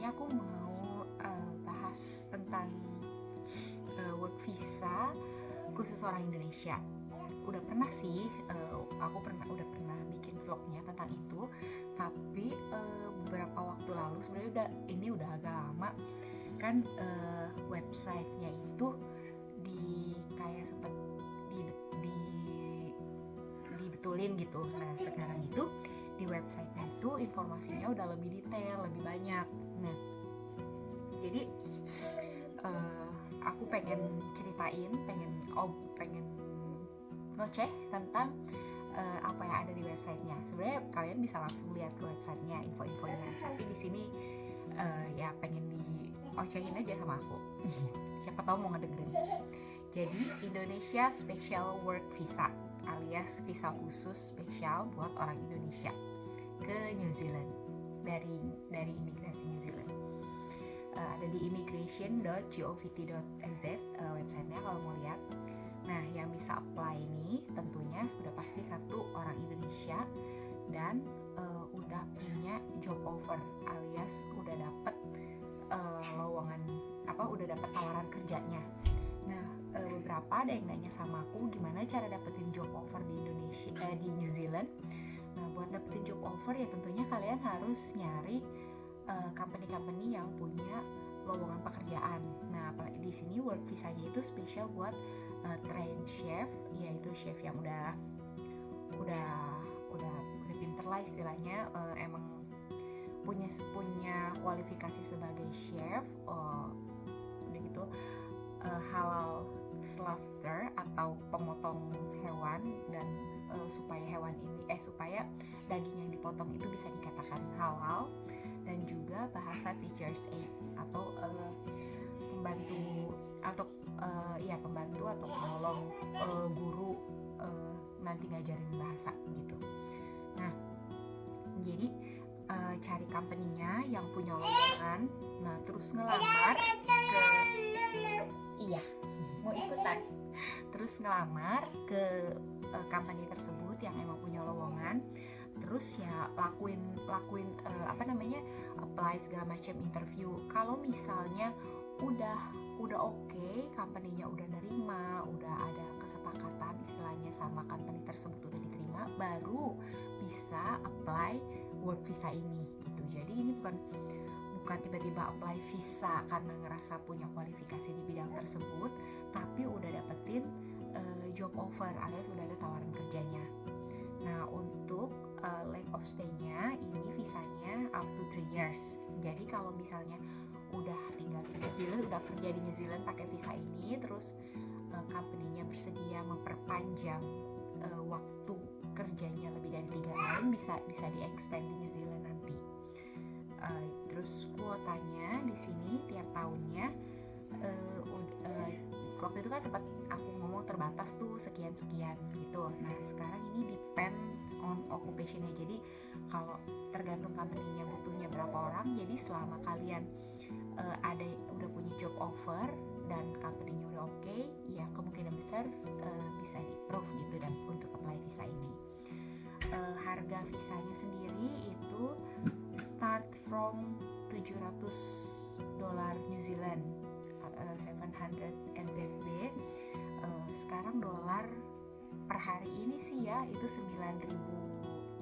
ini aku mau bahas tentang work visa khusus orang Indonesia. Udah pernah sih, aku udah pernah bikin vlognya tentang itu, tapi beberapa waktu lalu sebenarnya ini udah agak lama kan. Websitenya itu kayak sempet dibetulin gitu. Nah sekarang itu di websitenya itu informasinya udah lebih detail, lebih banyak. Nah jadi aku pengen ceritain, pengen ngoceh tentang apa yang ada di websitenya. Sebenarnya kalian bisa langsung lihat ke websitenya, info-infonya, tapi di sini ya pengen diocehin aja sama aku. Siapa tahu mau ngedengerin. Jadi Indonesia Special Work Visa alias visa khusus spesial buat orang Indonesia ke New Zealand dari imigrasi New Zealand. Ada di immigration.govt.nz websitenya kalau mau lihat. Nah yang bisa apply ini tentunya sudah pasti satu orang Indonesia dan udah punya job offer alias udah dapet lowongan udah dapet tawaran kerjanya. Nah beberapa ada yang nanya sama aku gimana cara dapetin job offer di Indonesia di New Zealand. Nah buat dapetin job offer ya tentunya kalian harus nyari company-company yang punya lowongan pekerjaan. Nah di sini work visanya itu spesial buat trained chef, yaitu chef yang udah pinter lah istilahnya, emang punya kualifikasi sebagai chef, udah gitu halal slaughter atau pemotong hewan dan supaya daging yang dipotong itu bisa dikatakan halal, dan juga bahasa teacher's aid atau pembantu atau penolong guru nanti ngajarin bahasa gitu. Nah jadi cari company-nya yang punya lowongan, nah terus ngelamar mau ikutan, terus ngelamar ke company tersebut yang emang punya lowongan, terus ya lakuin apply segala macam interview. Kalau misalnya udah oke, company-nya udah nerima, udah ada kesepakatan istilahnya sama company tersebut udah diterima, baru bisa apply work visa ini gitu. Jadi ini bukan tiba-tiba apply visa karena ngerasa punya kualifikasi di bidang tersebut, tapi udah dapetin job offer alias udah ada tawaran kerjanya. Nah untuk length of stay-nya ini visanya up to 3 years. Jadi kalau misalnya udah tinggal di New Zealand, udah kerja di New Zealand pakai visa ini, terus company-nya bersedia memperpanjang waktu kerjanya lebih dari 3 tahun, bisa di-extend di New Zealand nanti. Terus kuotanya di sini tiap tahunnya waktu itu kan sempat aku ngomong terbatas tuh sekian gitu. Nah sekarang ini depend on occupation-nya. Jadi kalau tergantung company-nya butuhnya berapa orang, jadi selama kalian udah punya job offer dan company-nya udah oke, ya kemungkinan besar bisa di-approve gitu dan untuk apply visa ini. Harga visanya sendiri itu start from $700 New Zealand, 700 NZD. Sekarang dolar per hari ini sih ya itu 9.000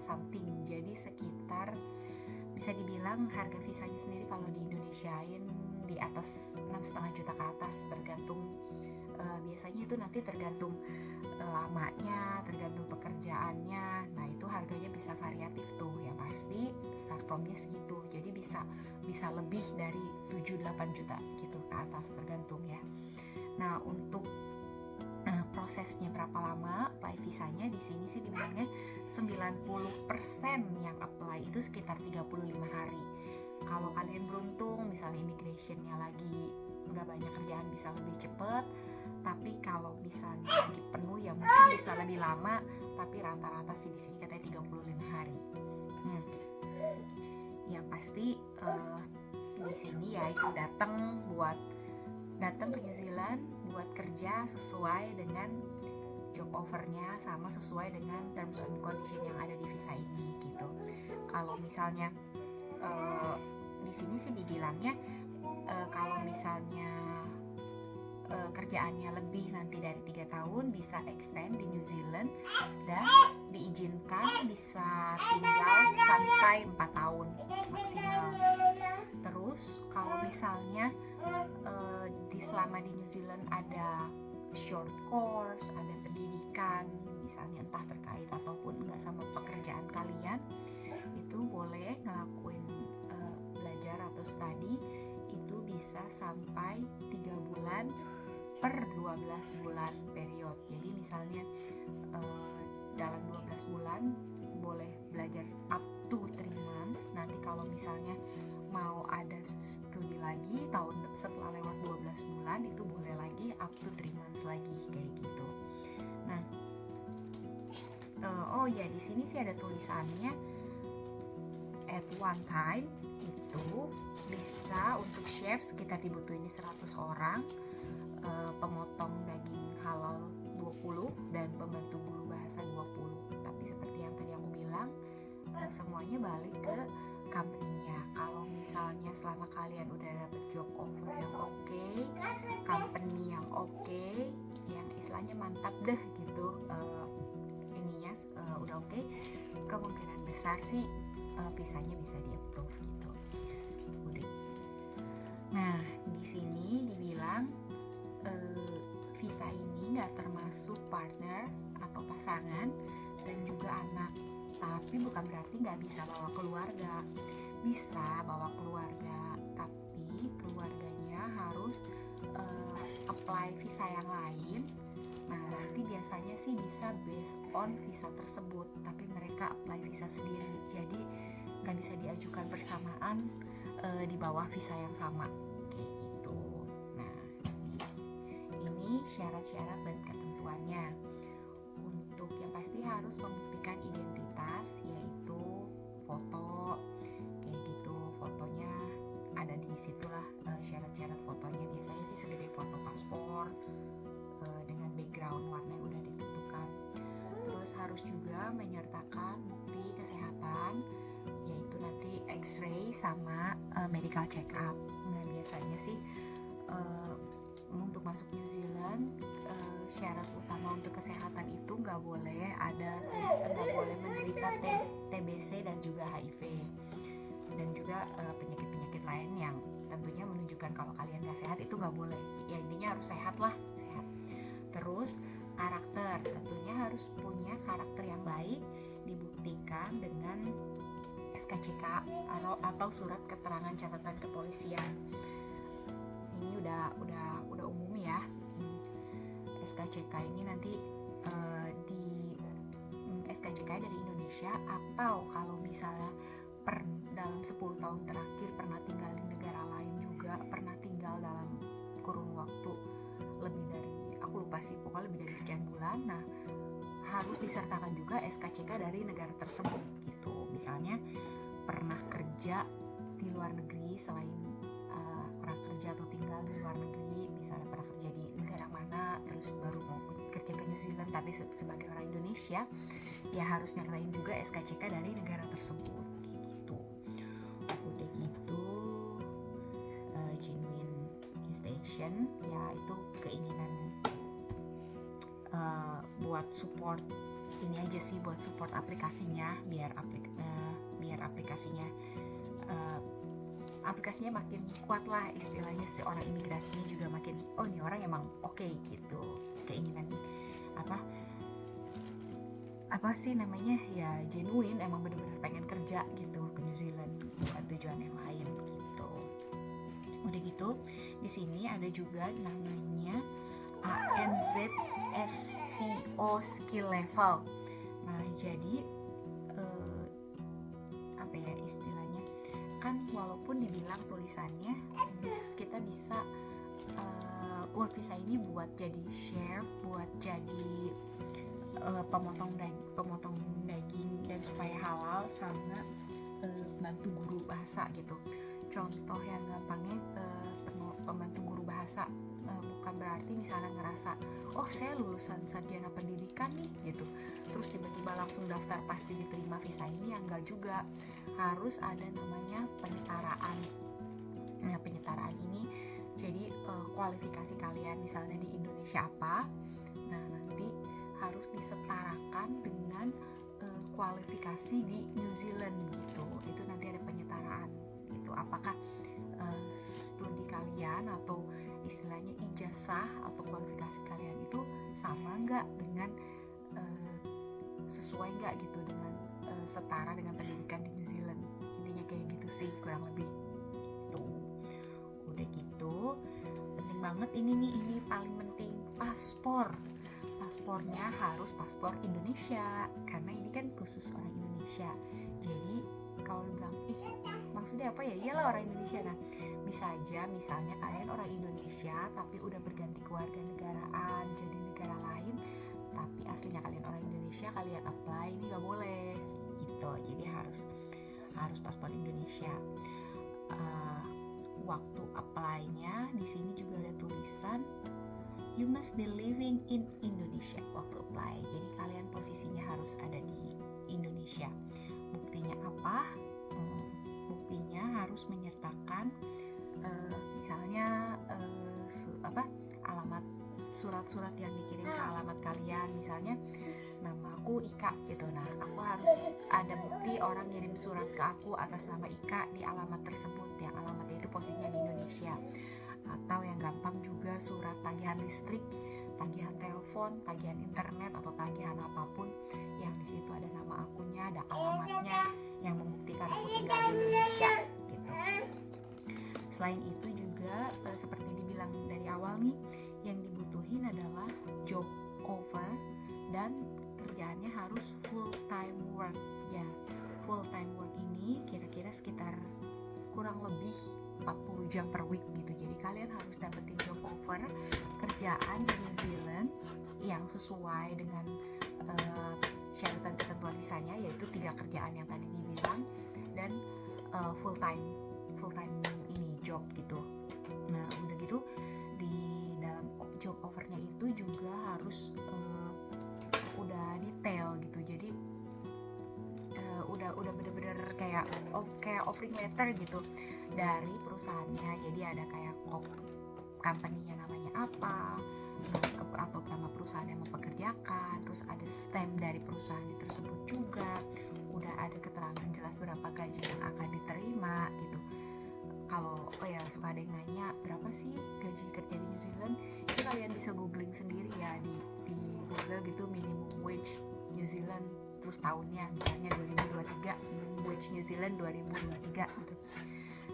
something. Jadi sekitar bisa dibilang harga visanya sendiri kalau di Indonesiain di atas 6,5 juta ke atas, tergantung biasanya itu nanti tergantung lamanya, tergantung pekerjaannya. Nah itu harganya bisa variatif tuh, yang pasti start from-nya segitu. Jadi bisa lebih dari 7-8 juta gitu ke atas, tergantung ya. Nah untuk prosesnya berapa lama apply visanya, di sini sih dibilangnya 90% yang apply itu sekitar 35 hari. Kalau kalian beruntung misalnya immigrationnya lagi nggak banyak kerjaan bisa lebih cepet, tapi kalau misalnya lagi penuh ya mungkin bisa lebih lama, tapi rata-rata sih di sini katanya 35 hari. Yang pasti di sini ya itu datang ke New Zealand buat kerja sesuai dengan job offernya sama sesuai dengan terms and condition yang ada di visa ini gitu. Kalau misalnya di sini sih dibilangnya kalau misalnya kerjaannya lebih nanti dari 3 tahun bisa extend di New Zealand dan diizinkan bisa tinggal sampai 4 tahun maksimal. Terus kalau misalnya selama di New Zealand ada short course, ada pendidikan misalnya entah terkait ataupun enggak sama pekerjaan kalian, itu boleh ngelakuin belajar atau study itu bisa sampai 3 bulan per 12 bulan period. Jadi misalnya dalam 12 bulan boleh belajar up to 3 months. Nanti kalau misalnya mau ada studi lagi tahun setelah lewat 12 bulan itu boleh lagi up to 3 months lagi kayak gitu. Nah, oh ya di sini sih ada tulisannya at one time itu bisa untuk chef sekitar dibutuhin 100 orang, pemotong daging halal 20 dan pembantu guru bahasa 20. Tapi seperti yang tadi aku bilang, semuanya balik ke company-nya. Kalau misalnya selama kalian udah dapet job offer yang oke, company yang oke, yang istilahnya mantap deh gitu, ininya udah oke, kemungkinan besar sih visanya bisa di-approve gitu. Nah, di sini dibilang visa ini nggak termasuk partner atau pasangan dan juga anak. Tapi bukan berarti nggak bisa bawa keluarga. Bisa bawa keluarga, tapi keluarganya harus apply visa yang lain. Nah, nanti biasanya sih bisa based on visa tersebut, tapi mereka apply visa sendiri. Jadi nggak bisa diajukan bersamaan di bawah visa yang sama kayak gitu. Nah, ini syarat-syarat dan ketentuannya. Untuk yang pasti harus membuktikan identitas, yaitu foto kayak gitu. Fotonya ada di situlah syarat-syarat fotonya. Biasanya sih segede foto paspor dengan background warna yang udah ditentukan. Terus harus juga menyertakan bukti kesehatan, yaitu nanti X-ray sama medical check up. Nah, biasanya sih untuk masuk New Zealand syarat utama untuk kesehatan itu nggak boleh menderita TBC dan juga HIV dan juga penyakit-penyakit lain yang tentunya menunjukkan kalau kalian nggak sehat itu nggak boleh. Ya intinya harus sehat lah, sehat. Terus karakter, tentunya harus punya karakter yang baik, dibuktikan dengan SKCK atau surat keterangan catatan kepolisian. Ini udah umum ya. SKCK ini nanti di SKCK dari Indonesia, atau kalau misalnya dalam 10 tahun terakhir pernah tinggal di negara lain juga, pernah tinggal dalam kurun waktu lebih dari, aku lupa sih, pokoknya lebih dari sekian bulan. Nah, harus disertakan juga SKCK dari negara tersebut gitu. Misalnya pernah kerja di luar negeri, selain pernah kerja atau tinggal di luar negeri, misalnya pernah kerja di negara mana, terus baru mau kerja ke New Zealand tapi sebagai orang Indonesia, ya harus nyertain juga SKCK dari negara tersebut gitu. Udah gitu genuine intention, ya itu keinginan buat support ini aja sih, buat support aplikasinya biar aplikasinya makin kuat lah istilahnya, si orang imigrasinya juga makin ini orang emang oke gitu, keinginan apa sih namanya ya, genuine, emang bener-bener pengen kerja gitu ke New Zealand, bukan tujuan yang lain gitu. Udah gitu di sini ada juga namanya ANZ SCO skill level. Nah, jadi apa ya istilahnya, kan walaupun dibilang tulisannya kita bisa work visa ini buat jadi chef, buat jadi pemotong daging dan supaya halal, sama bantu guru bahasa gitu. Contoh yang gampangnya pembantu guru bahasa, bukan berarti misalnya ngerasa saya lulusan sarjana pendidikan nih gitu, terus terus tiba-tiba langsung daftar pasti diterima visa ini, ya enggak juga. Harus ada namanya penyetaraan. Nah, penyetaraan ini jadi kualifikasi kalian misalnya di Indonesia apa, nah nanti harus disetarakan dengan kualifikasi di New Zealand gitu. Itu nanti ada penyetaraan gitu. Apakah studi kalian atau istilahnya ijazah atau kualifikasi kalian itu sama nggak dengan sesuai nggak gitu dengan setara dengan pendidikan di New Zealand. Intinya kayak gitu sih kurang lebih tuh. Udah gitu penting banget ini paling penting, paspornya harus paspor Indonesia karena ini kan khusus orang Indonesia. Jadi kalau bilang maksudnya apa ya, iyalah orang Indonesia. Nah, bisa aja misalnya kalian orang Indonesia tapi udah berganti kewarganegaraan jadi negara lain, tapi aslinya kalian orang Indonesia, kalian apply ini nggak boleh gitu. Jadi harus paspor Indonesia. Waktu apply-nya di sini juga ada tulisan you must be living in Indonesia waktu apply. Jadi kalian posisinya harus ada di Indonesia. Buktinya apa? Buktinya harus menyertakan misalnya alamat, surat-surat yang dikirim ke alamat kalian. Misalnya nama aku Ika gitu. Nah, aku harus ada bukti orang ngirim surat ke aku atas nama Ika di alamat tersebut, yang alamatnya itu posisinya di Indonesia. Atau yang gampang juga surat tagihan listrik, tagihan telepon, tagihan internet atau tagihan apapun yang di situ ada nama akunnya, ada alamatnya yang membuktikan aku tinggal di Indonesia gitu. Selain itu juga seperti dibilang dari awal nih, yang dibutuhin adalah job offer dan kerjaannya harus full time work ya. Full time work ini kira-kira sekitar kurang lebih 40 jam per week gitu. Jadi kalian harus dapetin job offer kerjaan di New Zealand yang sesuai dengan syarat dan ketentuan visanya, yaitu 3 kerjaan yang tadi dibilang dan full time ini job gitu. Nah, udah gitu di dalam job offernya itu juga harus udah detail gitu. Jadi udah bener-bener kayak offering letter gitu dari perusahaannya. Jadi ada kayak company-nya namanya apa, atau nama perusahaan yang mempekerjakan, terus ada stamp dari perusahaan tersebut juga, udah ada keterangan jelas berapa gaji yang akan diterima gitu. Kalau suka ada yang nanya berapa sih gaji kerja di New Zealand, itu kalian bisa googling sendiri ya di Google gitu, minimum wage New Zealand terus tahunnya misalnya 2023, minimum wage New Zealand 2023 gitu.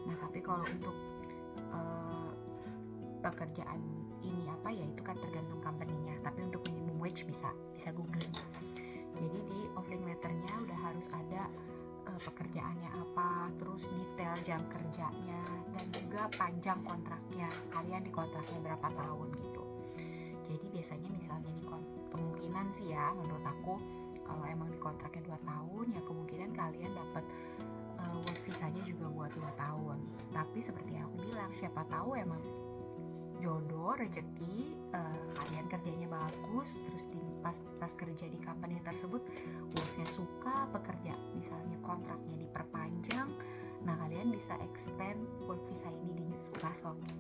Nah, tapi kalau untuk pekerjaan ini apa ya, itu kan tergantung company-nya. Tapi untuk minimum wage bisa googling. Jadi di offering letternya udah harus ada pekerjaannya apa, terus detail jam kerjanya, dan juga panjang kontraknya. Kalian di kontraknya berapa tahun gitu. Jadi biasanya misalnya kemungkinan sih ya menurut aku, kalau emang di kontraknya 2 tahun ya kemungkinan kalian dapat work visanya juga buat 2 tahun. Tapi seperti yang aku bilang, siapa tahu emang jodoh, rezeki, kalian kerjanya bagus, terus pas kerja di company tersebut bosnya suka, pekerja misalnya kontraknya diperpanjang, nah kalian bisa extend work visa ini di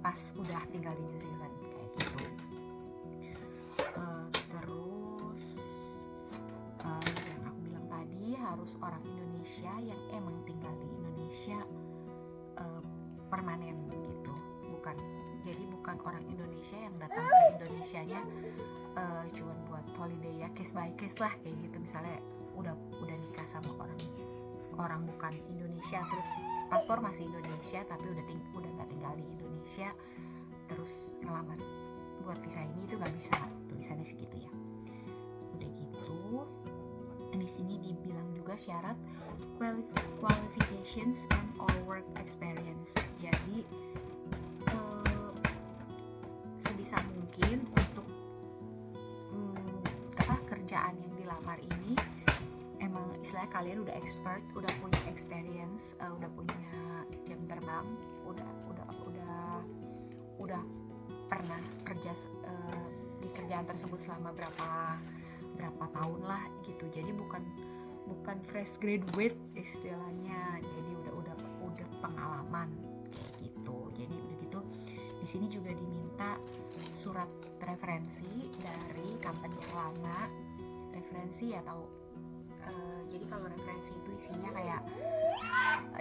pas udah tinggal di New Zealand kayak gitu. Terus yang aku bilang tadi, harus orang Indonesia yang emang tinggal di Indonesia permanen gitu, bukan orang Indonesia yang datang ke Indonesianya cuman buat holiday ya, case by case lah kayak gitu. Misalnya udah nikah sama orang bukan Indonesia, terus paspor masih Indonesia tapi udah nggak tinggal di Indonesia, terus ngelamar buat visa ini, itu nggak bisa, tulisannya segitu ya. Udah gitu di sini dibilang juga syarat qualifications and or work experience. Jadi sebisa mungkin untuk kerjaan yang dilamar ini emang istilahnya kalian udah expert, udah punya experience, udah punya jam terbang, udah pernah kerja di kerjaan tersebut selama berapa tahun lah gitu. Jadi fresh graduate istilahnya, jadi udah pengalaman kayak gitu. Jadi udah gitu di sini juga diminta surat referensi dari company yang lama, referensi atau jadi kalau referensi itu isinya kayak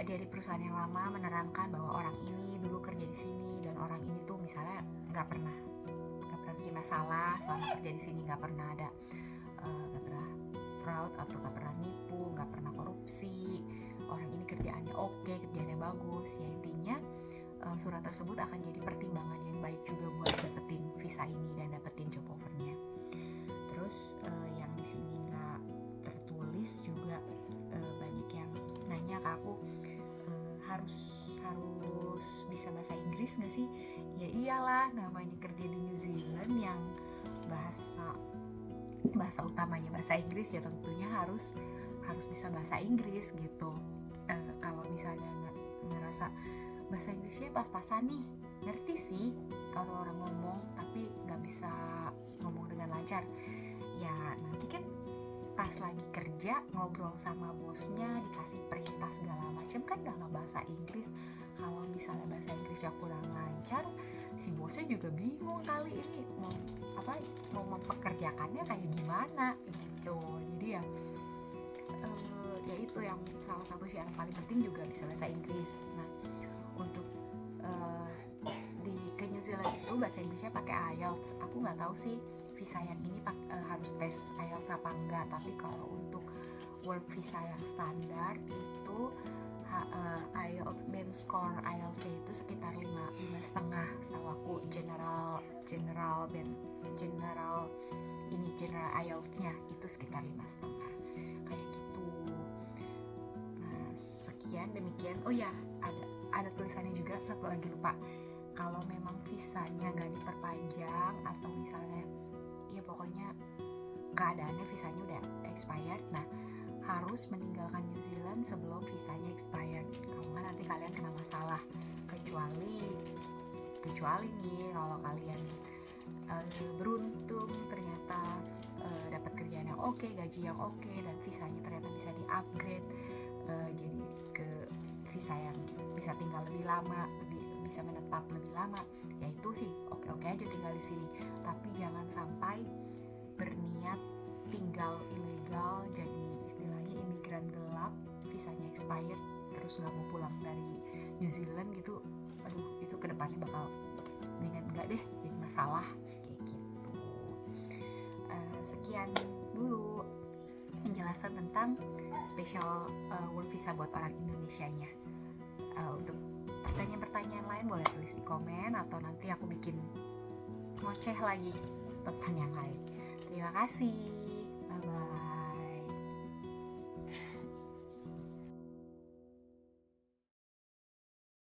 dari perusahaan yang lama menerangkan bahwa orang ini dulu kerja di sini dan orang ini tuh misalnya nggak pernah bikin masalah selama kerja di sini, nggak pernah ada nggak pernah fraud atau nggak pernah nipu, nggak pernah korupsi, orang ini kerjaannya oke, kerjaannya bagus. Ya intinya surat tersebut akan jadi pertimbangan yang baik juga buat dapetin visa ini dan dapetin job offernya. Terus yang di sini nggak tertulis juga, banyak yang nanya ke aku, harus bisa bahasa Inggris nggak sih? Ya iyalah, namanya kerja di New Zealand yang bahasa utamanya bahasa Inggris, ya tentunya harus bisa bahasa Inggris gitu. Kalau misalnya ngerasa bahasa Inggrisnya pas-pasan nih, ngerti sih kalau orang ngomong tapi nggak bisa ngomong dengan lancar, ya nanti kan pas lagi kerja ngobrol sama bosnya dikasih perintah segala macam kan dalam bahasa Inggris. Kalau misalnya bahasa Inggrisnya kurang lancar, si bosnya juga bingung kali ini mau mempekerjakannya kayak gimana gitu. Jadi ya itu yang salah satu syarat paling penting juga bisa bahasa Inggris. Nah untuk ke New Zealand itu bahasa Inggrisnya pakai IELTS. Aku nggak tahu sih visa yang ini harus tes IELTS apa enggak, tapi kalau untuk work visa yang standar itu IELTS band score IELTS itu sekitar 5,5 setahu aku. general IELTS-nya itu sekitar 5,5 kayak gitu. Nah sekian demikian. Oh ya, ada tulisannya juga, satu lagi lupa. Kalau memang visanya nggak diperpanjang atau misalnya ya pokoknya keadaannya visanya udah expired, nah harus meninggalkan New Zealand sebelum visanya expired. Kalau nggak nanti kalian kena masalah. Kecuali nih kalau kalian beruntung ternyata dapat kerjaan yang oke, gaji yang oke, dan visanya ternyata bisa di-upgrade jadi ke visa yang bisa tinggal lebih lama, bisa menetap lebih lama, ya itu sih oke-oke aja tinggal di sini. Tapi jangan sampai berniat tinggal ilegal, jadi istilahnya imigran gelap, visanya expired terus nggak mau pulang dari New Zealand gitu. Aduh, itu kedepannya bakal mendingan enggak deh, jadi masalah kayak gitu. Sekian dulu penjelasan tentang special work visa buat orang Indonesianya. Untuk pertanyaan-pertanyaan lain boleh tulis di komen atau nanti aku bikin ngoceh lagi tentang yang lain. Terima kasih.